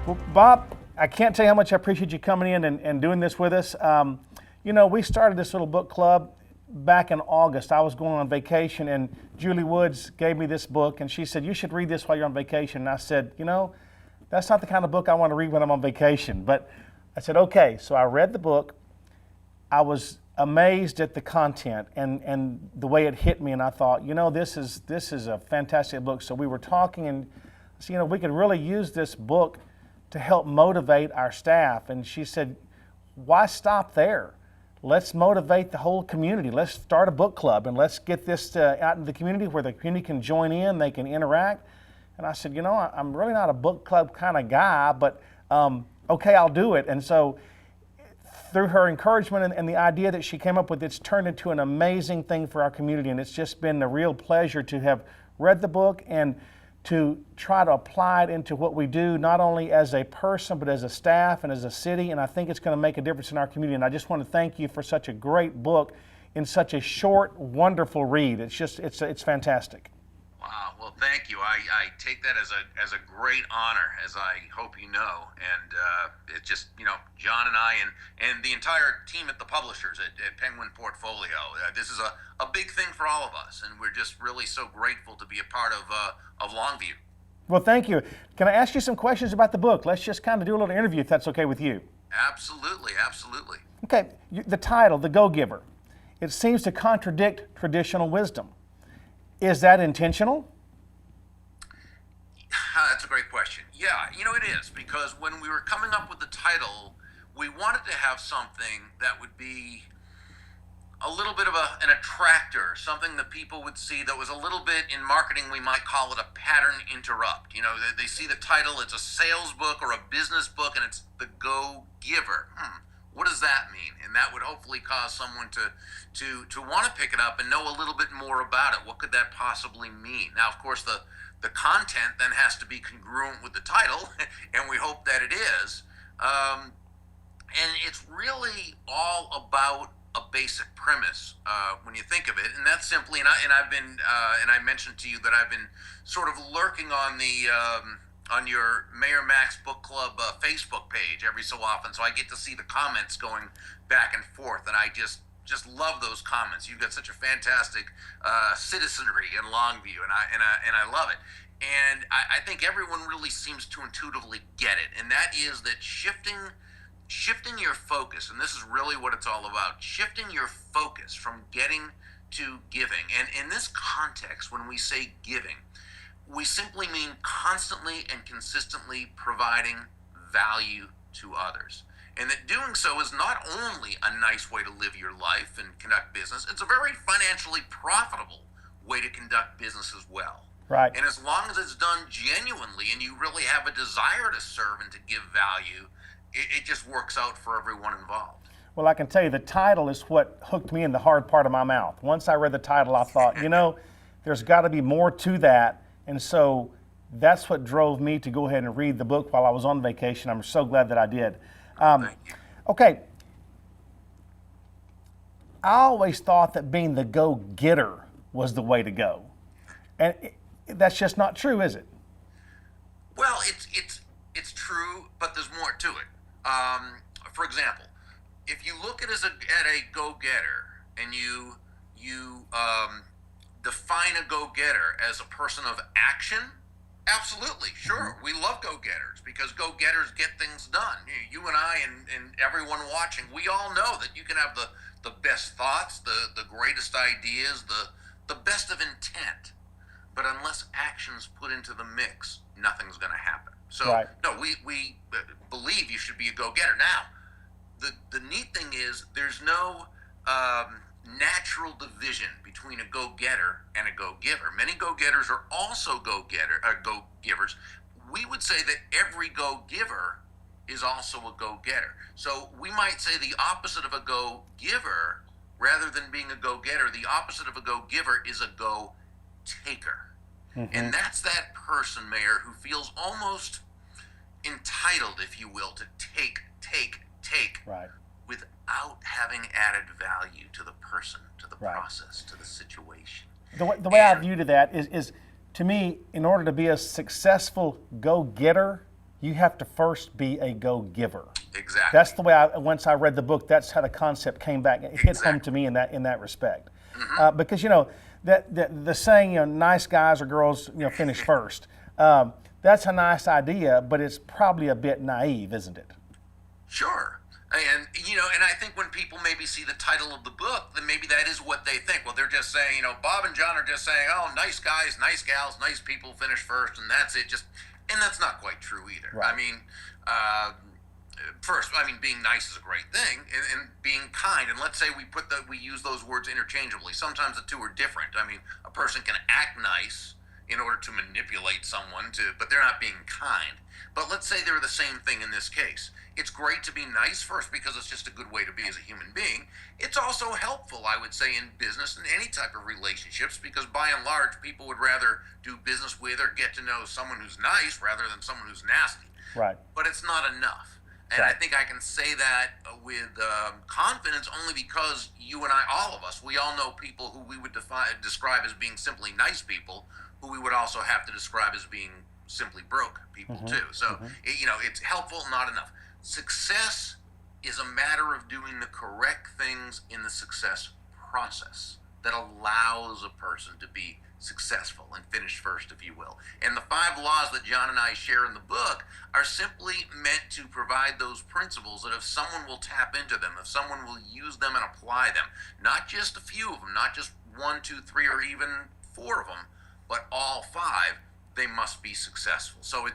Well, Bob, I can't tell you how much I appreciate you coming in and doing this with us. We started this little book club back in August. I was going on vacation, and Julie Woods gave me this book, and she said, you should read this while you're on vacation. And I said, that's not the kind of book I want to read when I'm on vacation. But I said, okay. So I read the book. I was amazed at the content and the way it hit me, and I thought, this is a fantastic book. So we were talking, and we could really use this book to help motivate our staff. And she said, why stop there? Let's motivate the whole community. Let's start a book club, and let's get this out in the community where the community can join in, they can interact. And I said, I'm really not a book club kind of guy, but okay, I'll do it. And so through her encouragement and the idea that she came up with, it's turned into an amazing thing for our community. And it's just been a real pleasure to have read the book and to try to apply it into what we do, not only as a person, but as a staff and as a city. And I think it's going to make a difference in our community. And I just want to thank you for such a great book in such a short, wonderful read. It's fantastic. Wow. Well, thank you. I take that as a great honor, as I hope you know. And it's just, John and I and the entire team at the publishers at Penguin Portfolio, this is a big thing for all of us. And we're just really so grateful to be a part of Longview. Well, thank you. Can I ask you some questions about the book? Let's just kind of do a little interview if that's okay with you. Absolutely. Absolutely. Okay. The title, The Go-Giver, it seems to contradict traditional wisdom. Is that intentional? That's a great question. Yeah, it is, because when we were coming up with the title, we wanted to have something that would be a little bit of an attractor, something that people would see that was a little bit, in marketing, we might call it a pattern interrupt. They see the title, it's a sales book or a business book, and it's The Go-Giver. What does that mean? And that would hopefully cause someone to want to pick it up and know a little bit more about it. What could that possibly mean? Now, of course, the content then has to be congruent with the title, and we hope that it is. And it's really all about a basic premise when you think of it, and that's simply. And I mentioned to you that I've been sort of lurking on on your Mayor Mack's Book Club Facebook page every so often, so I get to see the comments going back and forth, and I just love those comments. You've got such a fantastic citizenry in Longview, and I love it. And I think everyone really seems to intuitively get it, and that is that shifting your focus, and this is really what it's all about, shifting your focus from getting to giving. And in this context, when we say giving, we simply mean constantly and consistently providing value to others. And that doing so is not only a nice way to live your life and conduct business, it's a very financially profitable way to conduct business as well. Right. And as long as it's done genuinely and you really have a desire to serve and to give value, it just works out for everyone involved. Well, I can tell you the title is what hooked me in the hard part of my mouth. Once I read the title, I thought, there's got to be more to that. And so that's what drove me to go ahead and read the book while I was on vacation. I'm so glad that I did. Thank you. Okay. I always thought that being the go-getter was the way to go. And that's just not true, is it? Well, it's true, but there's more to it. For example, if you look at a go-getter and you define a go-getter as a person of action, absolutely, sure. We love go-getters because go-getters get things done. You and I and everyone watching, we all know that you can have the best thoughts, the greatest ideas, the best of intent, but unless action's put into the mix, nothing's going to happen. So, right. No, we believe you should be a go-getter. Now, the neat thing is there's no natural division between a go-getter and a go-giver. Many go-getters are also go-givers. We would say that every go-giver is also a go-getter. So we might say the opposite of a go-giver, rather than being a go-getter, the opposite of a go-giver is a go-taker. Mm-hmm. And that's that person, Mayor, who feels almost entitled, if you will, to take, right, without having added value to the person, to the right, process, to the situation. The way I view to that is, to me, in order to be a successful go-getter, you have to first be a go-giver. Exactly. That's the way once I read the book, that's how the concept came back. It hit home to me in that respect. Because, that the saying, nice guys or girls, finish first. That's a nice idea, but it's probably a bit naive, isn't it? Sure. And I think when people maybe see the title of the book, then maybe that is what they think. Well, they're just saying, Bob and John are just saying, oh, nice guys, nice gals, nice people finish first, and that's it. And that's not quite true either. Right. First, being nice is a great thing, and being kind. And let's say we use those words interchangeably. Sometimes the two are different. A person can act nice in order to manipulate someone, but they're not being kind. But let's say they're the same thing in this case. It's great to be nice first because it's just a good way to be as a human being. It's also helpful, I would say, in business and any type of relationships, because by and large, people would rather do business with or get to know someone who's nice rather than someone who's nasty. Right. But it's not enough. And I think I can say that with confidence only because you and I, all of us, we all know people who we would describe as being simply nice people, who we would also have to describe as being simply broke people too. So, it's helpful, not enough. Success is a matter of doing the correct things in the success process that allows a person to be successful and finish first, if you will. And the 5 laws that John and I share in the book are simply meant to provide those principles that if someone will tap into them, if someone will use them and apply them, not just a few of them, not just 1, 2, 3, or even 4 of them, but all 5, they must be successful. So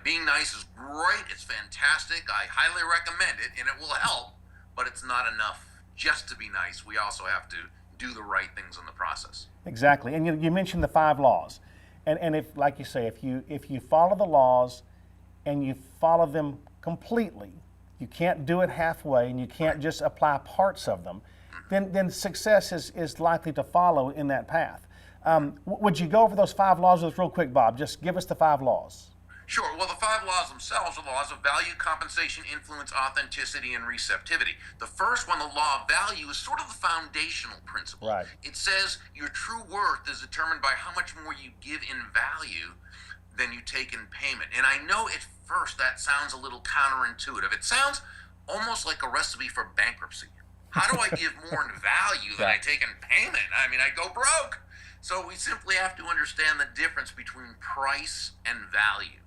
being nice is great. It's fantastic. I highly recommend it, and it will help, but it's not enough just to be nice. We also have to do the right things in the process. Exactly. And you mentioned the 5 laws. And if, like you say, if you follow the laws and you follow them completely, you can't do it halfway and you can't just apply parts of them, then success is likely to follow in that path. Would you go over those 5 laws with us real quick, Bob? Just give us the 5 laws. Sure. Well, the 5 laws themselves are laws of value, compensation, influence, authenticity, and receptivity. The first one, the law of value, is sort of the foundational principle. Right. It says your true worth is determined by how much more you give in value than you take in payment. And I know at first that sounds a little counterintuitive. It sounds almost like a recipe for bankruptcy. How do I give more in value than I take in payment? I go broke. So we simply have to understand the difference between price and value.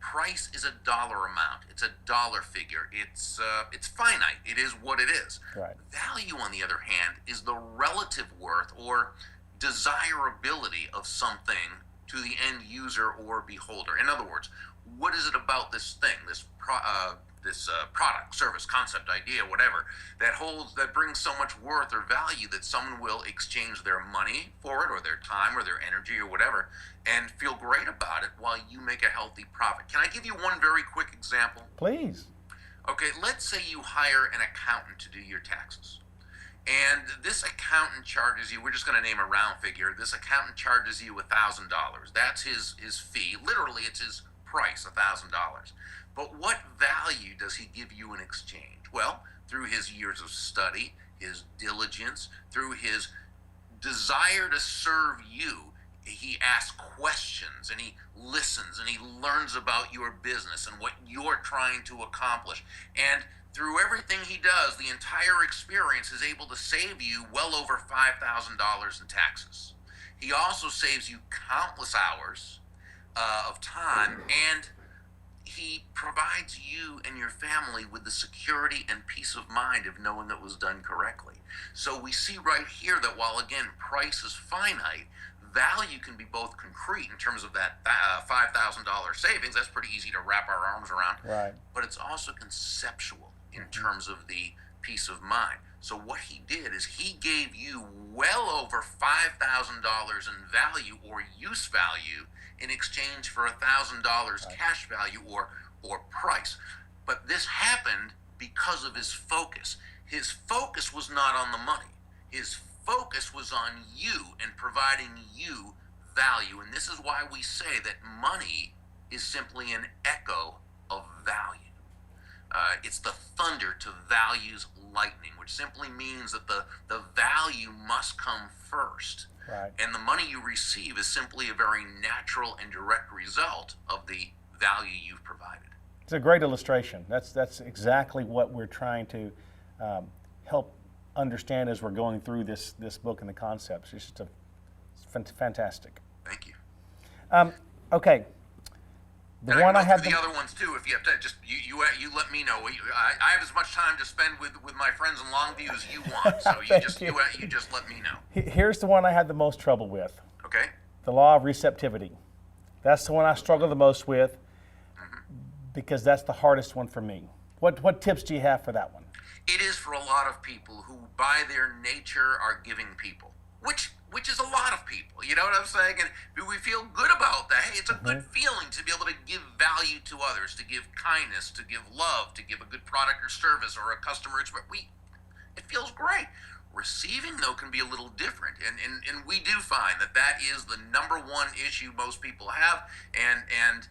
Price is a dollar amount. It's a dollar figure. It's finite. It is what it is. Right. Value, on the other hand, is the relative worth or desirability of something to the end user or beholder. In other words, what is it about this thing, this product, service, concept, idea, whatever, that brings so much worth or value that someone will exchange their money for it, or their time, or their energy, or whatever, and feel great about it while you make a healthy profit. Can I give you one very quick example? Please. Okay, let's say you hire an accountant to do your taxes. And this accountant charges you, we're just going to name a round figure, this accountant charges you $1,000. That's his fee. Literally, it's his price, $1,000. But what value does he give you in exchange? Well, through his years of study, his diligence, through his desire to serve you, he asks questions and he listens and he learns about your business and what you're trying to accomplish. And through everything he does, the entire experience is able to save you well over $5,000 in taxes. He also saves you countless hours of time, and he provides you and your family with the security and peace of mind of knowing that it was done correctly. So we see right here that while, again, price is finite, value can be both concrete in terms of that $5,000 savings. That's pretty easy to wrap our arms around. Right. But it's also conceptual in terms of the peace of mind. So what he did is he gave you well over $5,000 in value or use value in exchange for $1,000 cash value or price. But this happened because of his focus. His focus was not on the money. His focus was on you and providing you value. And this is why we say that money is simply an echo of value. It's the thunder to value's lightning, which simply means that the value must come first. Right. And the money you receive is simply a very natural and direct result of the value you've provided. It's a great illustration. That's exactly what we're trying to help understand as we're going through this book and the concepts. It's just fantastic. Thank you. Okay. The And one I I can go had through the other ones too. If you have to, just you let me know. I have as much time to spend with my friends in Longview as you want. So you just let me know. Here's the one I had the most trouble with. Okay. The law of receptivity. That's the one I struggle the most with because that's the hardest one for me. What tips do you have for that one? It is for a lot of people who, by their nature, are giving people, which is a lot of people. You know what I'm saying? And we feel good about that. Hey, it's a good feeling to be able to give value to others, to give kindness, to give love, to give a good product or service or a customer experience. It feels great. Receiving, though, can be a little different, and we do find that is the number one issue most people have, and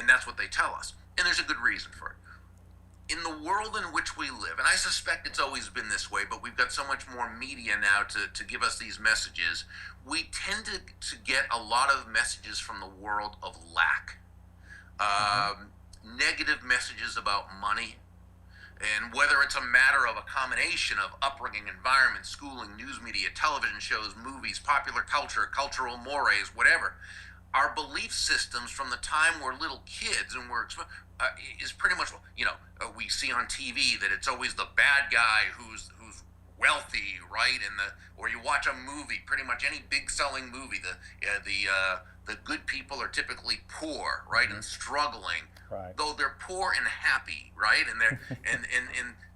that's what they tell us. And there's a good reason for it. In the world in which we live, and I suspect it's always been this way, but we've got so much more media now to give us these messages, we tend to get a lot of messages from the world of lack. Negative messages about money, and whether it's a matter of a combination of upbringing, environment, schooling, news media, television shows, movies, popular culture, cultural mores, whatever, our belief systems from the time we're little kids and is pretty much, we see on TV that it's always the bad guy who's wealthy, right? Or you watch a movie, pretty much any big selling movie, the good people are typically poor, right, and struggling, right, though they're poor and happy, right, and they're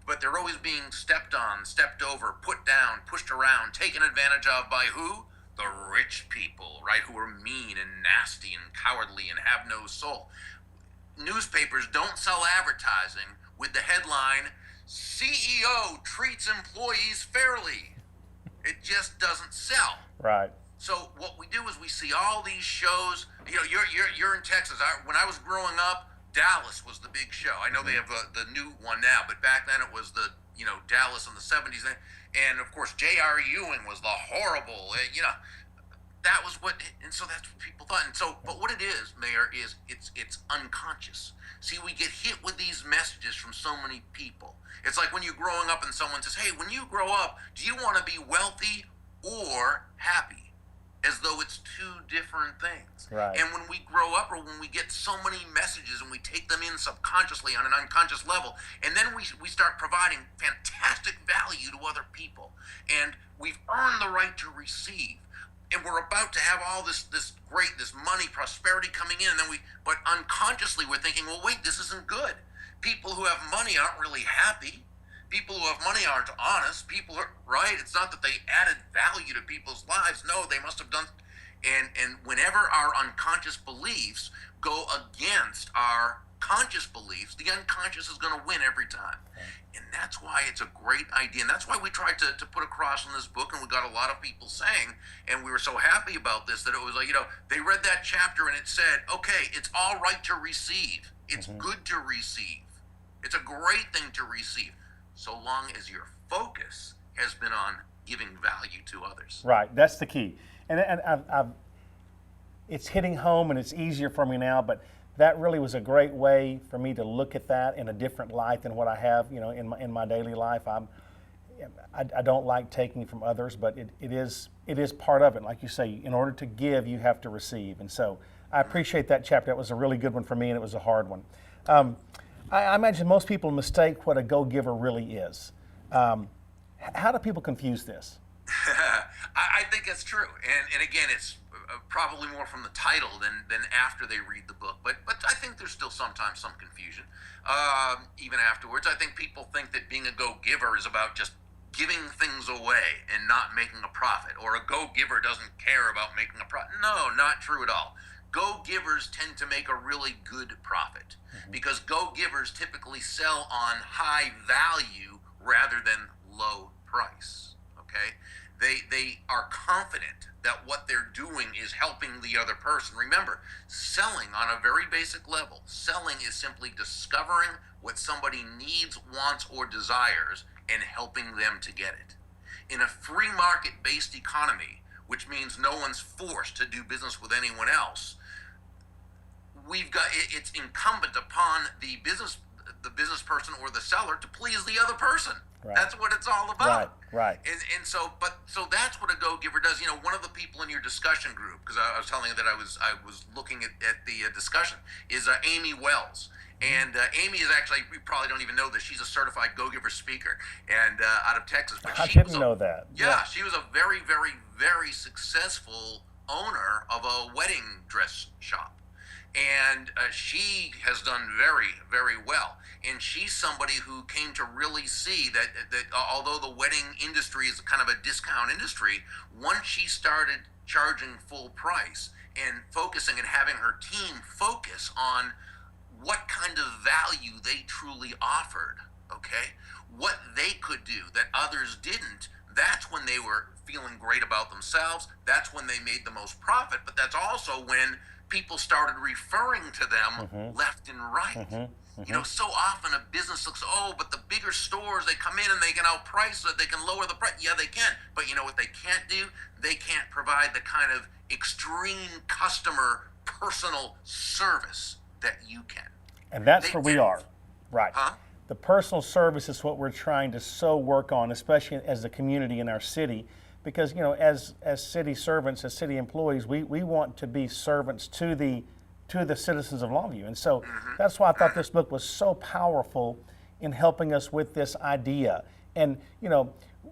but they're always being stepped on, stepped over, put down, pushed around, taken advantage of by who? The rich people, right, who are mean and nasty and cowardly and have no soul. Newspapers don't sell advertising with the headline, CEO treats employees fairly. It just doesn't sell. Right. So what we do is we see all these shows. You're in Texas. When I was growing up, Dallas was the big show. I know they have the new one now, but back then it was the Dallas in the 70s. And of course, J.R. Ewing was the horrible. That was what, and so that's what people thought. And so, but what it is, Mayor, is it's unconscious. See, we get hit with these messages from so many people. It's like when you're growing up and someone says, hey, when you grow up, do you want to be wealthy or happy? As though it's two different things. Right. And when we grow up, or when we get so many messages and we take them in subconsciously on an unconscious level, and then we start providing fantastic value to other people, and we've earned the right to receive, and we're about to have all this money, prosperity coming in, and then but unconsciously we're thinking, well, wait, this isn't good. People who have money aren't really happy. People who have money aren't honest. People are, right? It's not that they added value to people's lives. No, they must have done. And whenever our unconscious beliefs go against our conscious beliefs, the unconscious is going to win every time. And that's why it's a great idea. And that's why we tried to put across in this book, and we got a lot of people saying, and we were so happy about this, that it was like, they read that chapter and it said, okay, it's all right to receive. It's good to receive. It's a great thing to receive, so long as your focus has been on giving value to others. Right, that's the key. And I've it's hitting home, and it's easier for me now, but that really was a great way for me to look at that in a different light than what I have, in my daily life. I don't like taking from others, but it is part of it. Like you say, in order to give, you have to receive. And so I appreciate that chapter. It was a really good one for me, and it was a hard one. I imagine most people mistake what a go-giver really is. How do people confuse this? I think that's true. And again, it's probably more from the title than after they read the book. But I think there's still sometimes some confusion, even afterwards. I think people think that being a go-giver is about just giving things away and not making a profit, or a go-giver doesn't care about making a profit. No, not true at all. Go-givers tend to make a really good profit because go-givers typically sell on high value rather than low price. Okay? They are confident that what they're doing is helping the other person. Remember, selling on a very basic level, selling is simply discovering what somebody needs, wants, or desires and helping them to get it. In a free market-based economy, which means no one's forced to do business with anyone else, it's incumbent upon the business person or the seller to please the other person. Right. That's what it's all about. Right. And so that's what a go-giver does. One of the people in your discussion group, because I was telling you that I was looking at the discussion, is Amy Wells. And Amy is actually, we probably don't even know this, she's a certified go-giver speaker and out of Texas. But I didn't know that. Yeah, she was a very, very, very successful owner of a wedding dress shop. And she has done very, very well. And she's somebody who came to really see that although the wedding industry is kind of a discount industry, once she started charging full price and focusing and having her team focus on what kind of value they truly offered, okay, what they could do that others didn't, that's when they were feeling great about themselves. That's when they made the most profit. But that's also when people started referring to them left and right. So often a business looks, but the bigger stores, they come in and they can outprice it, they can lower the price. Yeah, they can. But you know what they can't do? They can't provide the kind of extreme customer personal service that you can. And that's where we are. Right. Huh? The personal service is what we're trying to so work on, especially as a community in our city. Because, as city servants, as city employees, we want to be servants to the citizens of Longview. And so that's why I thought this book was so powerful in helping us with this idea. And,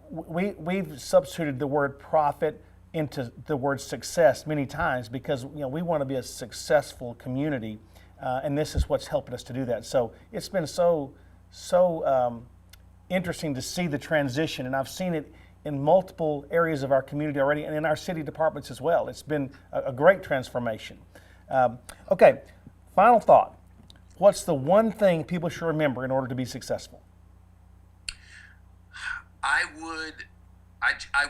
we've substituted the word profit into the word success many times because, we want to be a successful community. And this is what's helping us to do that. So it's been so interesting to see the transition. And I've seen it in multiple areas of our community already and in our city departments as well. It's been a great transformation. Okay, final thought. What's the one thing people should remember in order to be successful? I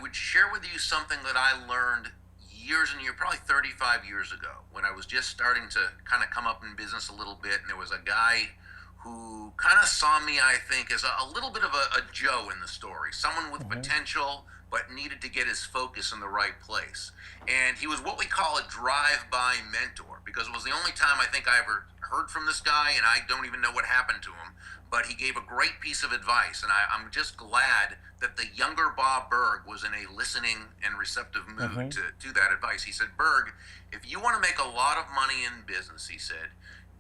would share with you something that I learned years and years, probably 35 years ago, when I was just starting to kind of come up in business a little bit, and there was a guy who kind of saw me, I think, as a little bit of a Joe in the story, someone with potential, but needed to get his focus in the right place. And he was what we call a drive-by mentor, because it was the only time I think I ever heard from this guy, and I don't even know what happened to him, but he gave a great piece of advice, and I'm just glad that the younger Bob Burg was in a listening and receptive mood to that advice. He said, Burg, if you want to make a lot of money in business, he said,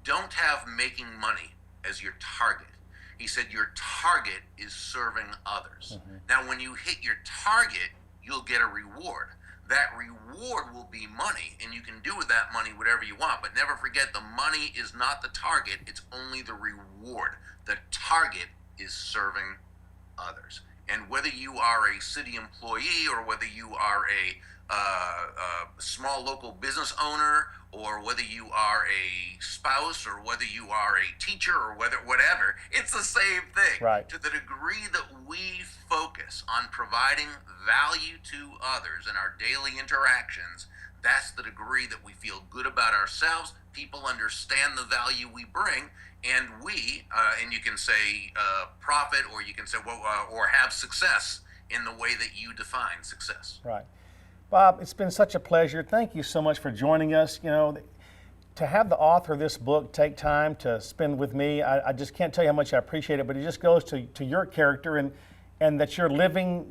don't have making money as your target. He said your target is serving others. Now, when you hit your target, you'll get a reward. That reward will be money, and you can do with that money whatever you want. But never forget, the money is not the target, it's only the reward. The target is serving others. And whether you are a city employee or whether you are a small local business owner, or whether you are a spouse, or whether you are a teacher, or whatever, it's the same thing. Right. To the degree that we focus on providing value to others in our daily interactions, that's the degree that we feel good about ourselves. People understand the value we bring, and and you can say profit, or you can say or have success in the way that you define success. Right. Bob, it's been such a pleasure. Thank you so much for joining us. To have the author of this book take time to spend with me, I just can't tell you how much I appreciate it, but it just goes to your character and that you're living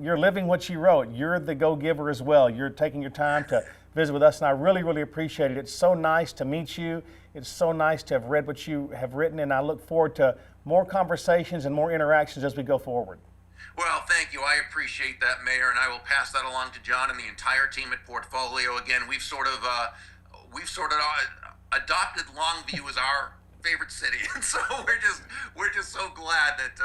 what you wrote. You're the go-giver as well. You're taking your time to visit with us, and I really, really appreciate it. It's so nice to meet you. It's so nice to have read what you have written, and I look forward to more conversations and more interactions as we go forward. Well, thank you. I appreciate that, Mayor, and I will pass that along to John and the entire team at Portfolio. Again, we've sort of adopted Longview as our favorite city, and so we're just so glad that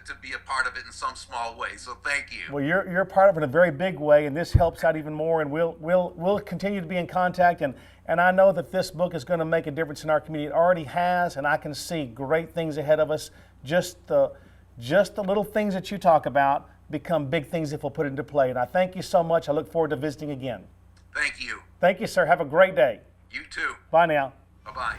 to be a part of it in some small way. So thank you. Well, you're a part of it in a very big way, and this helps out even more. And we'll continue to be in contact. And I know that this book is going to make a difference in our community. It already has, and I can see great things ahead of us. Just the little things that you talk about become big things if we'll put it into play. And I thank you so much. I look forward to visiting again. Thank you. Thank you, sir. Have a great day. You too. Bye now. Bye-bye.